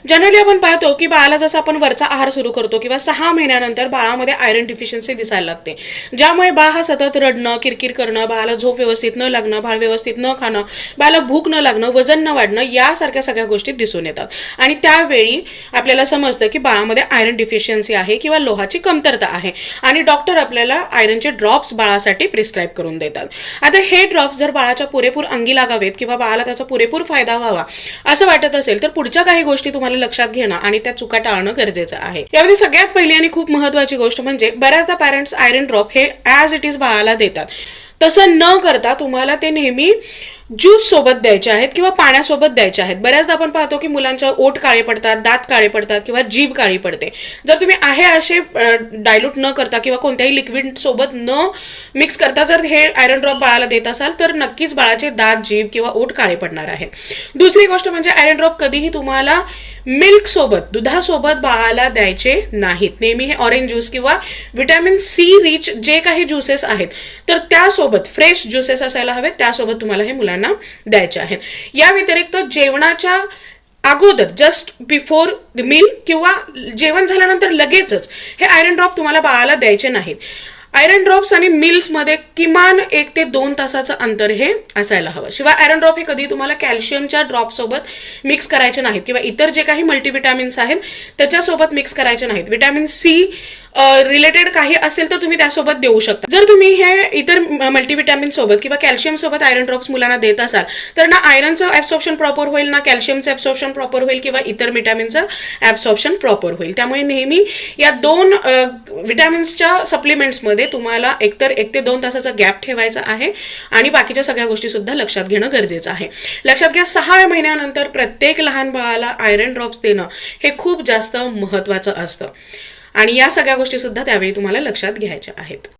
Generally आपण पाहतो की बाळाला जसं आपण वरचा आहार सुरू करतो किंवा 6 महिन्यानंतर बाळामध्ये आयरन डिफिशियन्सी दिसायला लागते, ज्यामुळे बाळ हा सतत रडणं, किरकिर करणं, बाळाला झोप व्यवस्थित न लागणं, बाळ व्यवस्थित न खाणं, बाळाला भूक न लागणं, वजन न वाढणं यासारख्या सगळ्या गोष्टी दिसून येतात. आणि त्यावेळी आपल्याला समजतं की बाळामध्ये आयरन डिफिशियन्सी आहे किंवा लोहाची कमतरता आहे आणि डॉक्टर आपल्याला आयरनचे ड्रॉप्स बाळासाठी प्रिस्क्राईब करून देतात. आता हे ड्रॉप्स जर बाळाच्या पुरेपूर अंगी लागावेत किंवा बाळाला त्याचा पुरेपूर फायदा व्हावा असं वाटत असेल तर पुढच्या काही गोष्टी तुम्हाला लक्षात घेणं आणि त्या चुका टाळणं गरजेचं आहे. यामध्ये सगळ्यात पहिली आणि खूप महत्वाची गोष्ट म्हणजे बऱ्याचदा पॅरेंट्स आयरन ड्रॉप हे ॲज इट इज बाळाला देतात. तसं न करता तुम्हाला ते नेहमी ज्यूस सोबत द्यायचे आहेत किंवा पाण्यासोबत द्यायचे आहेत. बऱ्याचदा आपण पाहतो की मुलांच्या ओठ काळे पडतात, दात काळे पडतात किंवा जीभ काळी पडते. जर तुम्ही आहे असे डायल्यूट न करता किंवा कोणत्याही लिक्विड सोबत न मिक्स करता जर हे आयरन ड्रॉप बाळाला देत असाल तर नक्कीच बाळाचे दात, जीभ किंवा ओठ काळे पडणार आहेत. दुसरी गोष्ट म्हणजे आयरन ड्रॉप कधीही तुम्हाला मिल्क सोबत, दुधासोबत बाळाला द्यायचे नाहीत. नेहमी हे ऑरेंज ज्यूस किंवा विटॅमिन सी रिच जे काही ज्युसेस आहेत तर त्यासोबत, फ्रेश ज्युसेस असायला हवेत, त्यासोबत तुम्हाला हे मुलांना द्यायचे आहेत. या व्यतिरिक्त जेवणाच्या अगोदर, जस्ट बिफोर मील किंवा जेवण झाल्यानंतर लगेचच हे आयरन ड्रॉप तुम्हाला बाळाला द्यायचे नाहीत. आयरन ड्रॉप्स आणि मिल्स मध्ये किमान 1 ते 2 तासाचं अंतर हे असायला हवं. शिवाय आयरन ड्रॉप हे कधी तुम्हाला कॅल्शियमच्या ड्रॉप सोबत मिक्स करायचे नाहीत किंवा इतर जे काही मल्टीविटॅमिन्स आहेत त्याच्यासोबत मिक्स करायचे नाहीत. विटॅमिन सी रिलेटेड काही असेल तर तुम्ही त्यासोबत देऊ शकता. जर तुम्ही हे इतर मल्टीविटॅमिन सोबत किंवा कॅल्शियम सोबत आयरन ड्रॉप्स मुलांना देत असाल तर ना आयरनचं ऍब्सॉर्प्शन प्रॉपर होईल, ना कॅल्शियमचं ऍब्सॉर्प्शन प्रॉपर होईल किंवा इतर विटॅमिनचं ऍब्सॉर्प्शन प्रॉपर होईल. त्यामुळे नेहमी या 2 विटॅमिन्सच्या सप्लिमेंट्समध्ये तुम्हाला एकतर 1 ते 2 तासाचा गॅप ठेवायचा आहे आणि बाकीच्या सगळ्या गोष्टी सुद्धा लक्षात घेणं गरजेचं आहे. लक्षात घ्या, 6व्या महिन्यानंतर प्रत्येक लहान बाळाला आयरन ड्रॉप्स देणं हे खूप जास्त महत्वाचं असतं आणि या सगळ्या गोष्टी सुद्धा त्यावेळी तुम्हाला लक्षात घ्यायच्या आहेत.